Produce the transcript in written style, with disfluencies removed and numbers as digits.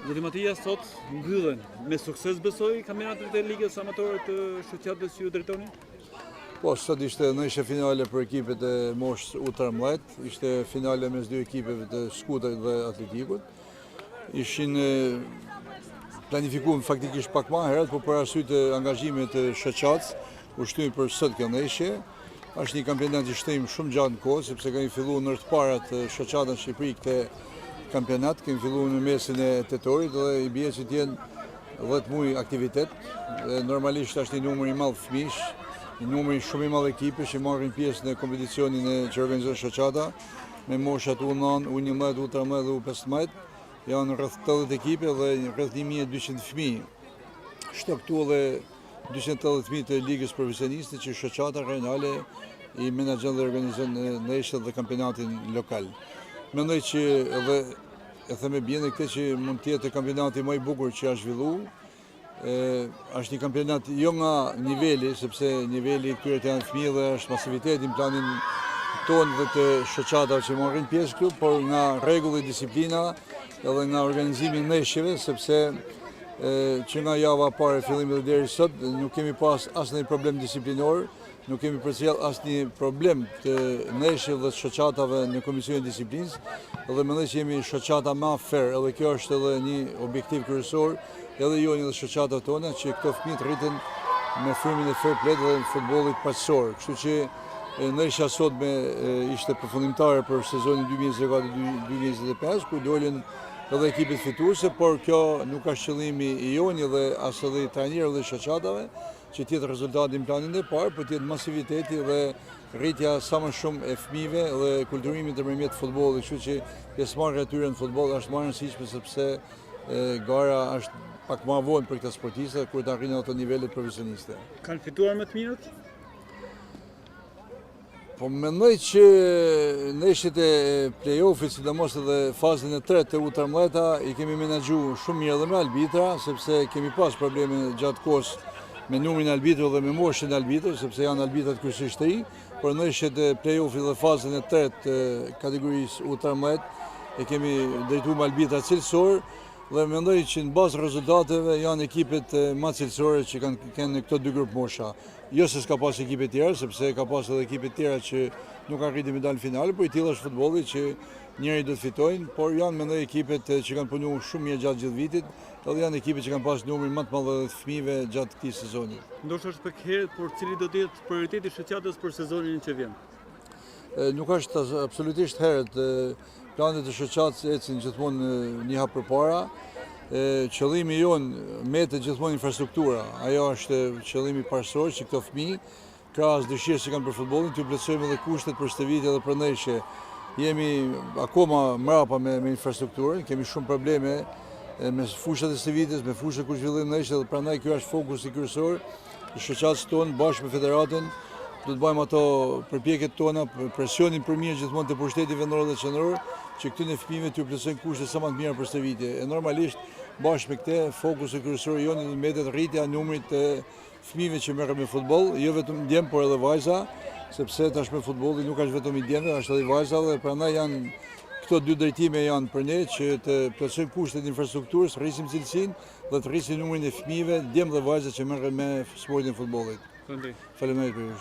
Zoti Matija, sot mbyllen me sukses besoj kampionatet e ligës amatore të shoqatës që ju drejtoni? Po, sot ishte finale për ekipet e moshës U13, ishte finale mes dy ekipeve të skuadrës dhe atletikut. Ishin planifikuar faktikisht pak më herët, por për arsye të angazhimit të shoqatës u shtyi për sot kjo ndeshje. Është një kampionat i shtrim shumë gjatë në kohë, sepse kemi filluar në të parat shoqata në Shqipëri këtë kampionat, kemi filluar në mesin e tetorit dhe i bie që të jenë 10 muaj aktivitet. Normalisht është një numër i madh fëmijësh, një numër shumë i madh ekipesh që marrin pjesë në kompeticionin që organizon shoqata me moshat U9, U11, U13 dhe U15. Janë rreth 80 ekipe dhe rreth 1200 fëmijë. Shto këtu edhe 280.000 të ligës profesioniste që shoqata regionale i menaxhon dhe organizon ndeshjet dhe kampionatin lokal. Mendoj që edhe e them me bindje këtë që mund të jetë kampionati më i bukur që është zhvilluar. Është një kampionat jo nga niveli, sepse niveli këtyre të janë fëmijë dhe është masiviteti në planin tonë dhe të shoqatave që marrin pjesë këtu, por nga rregulli, disiplina edhe nga organizimi i ndeshjeve, sepse që nga java parë e fillimit dhe deri sot nuk kemi pas asnjë problem disiplinor, nuk kemi përcjell asnjë problem të ndeshjeve dhe të shoqatave në Komisionin e Disiplinës, dhe mendoj që jemi shoqata më fair, edhe kjo është edhe një objektiv kryesor, edhe joni dhe shoqatave tona që këto fëmijë të rriten me frymin e fair play dhe në futbollit paqësor. Kështu që ndeshja sotme ishte përfundimtare për sezonin 2024-2025, ku dolën edhe ekipet fituese, por kjo nuk është qëllimi i joni dhe as edhe i trajnerëve dhe shoqatave, që tjetë rezultati në planin e parë, por tjetë masiviteti dhe rritja sa më shumë e fëmijëve dhe kulturimi ndërmjet futbollit, kështu që pjesëmarrja e tyre në futboll është më e rëndësishme sepse gara është pak më vonë për këta sportistë kur të arrijnë ato nivelet profesioniste. Kanë fituar me të mirët? Po mendoj që ndeshjet e play-offit, sidomos edhe fazën e tretë të U13 i kemi menaxhuar shumë mirë edhe me arbitra, sepse kemi pas probleme gjatë kohës me numrin e arbitrëve dhe me moshën e arbitrëve, sepse janë arbitrat kryesisht të ri, por ndeshjet e play-offit dhe fazën e tretë të kategorisë U13 e kemi drejtuar me arbitra cilësor dhe mendoj që në bazë rezultateve janë ekipet më cilësore që kanë këto dy grup mosha. Jo se s'ka pas ekipe tjera, sepse ka pas edhe ekipe tjera që nuk arritin me dalë në finale, por i tillë është futbolli që njëri do të fitojnë, por janë mendoj ekipet që kanë punuar shumë mirë gjatë gjithë vitit, edhe janë ekipet që kanë pas numrin më të madh të fëmijëve gjatë këtij sezoni. Ndoshta është pak herët, por cili do të jetë prioriteti i shoqatës për sezonin që vjen? Nuk është absolutisht herët. Planet e shoqatës ecin gjithmonë një hap përpara. Qëllimi jonë metet gjithmonë infrastruktura. Ajo është qëllimi parësor që këto fëmijë, krahas dëshirës që kanë për futbollin, t'ju plotësojmë edhe kushtet për stëvitje dhe për ndeshje. Jemi akoma mrapa me infrastrukturën, kemi shumë probleme me fushat e stëvitjes, me fushat kur zhvillim ndeshje, dhe prandaj ky është fokusi kryesor i shoqatës tonë bashkë me federatën. Do të bëjmë ato përpjekjet tona, presionin për mirë gjithmonë të pushtetit vendor dhe qendror, që këtyre fëmijëve t'ju plotësojnë kushtet sa më të mira për stëvitje. E normalisht bashkë me këtë fokusi kryesor i jonë do mbetet rritja e numrit të fëmijëve që merren me futboll, jo vetëm djem por edhe vajza, sepse tashmë futbolli nuk është vetëm i djemve, është edhe i vajzave, prandaj janë këto dy drejtime janë për ne që të plotësojmë kushtet e infrastrukturës, rrisim cilësinë dhe të rrisim numrin e fëmijëve, djem dhe vajza që merren me sportin e futbollit. Faleminderit. Faleminderit.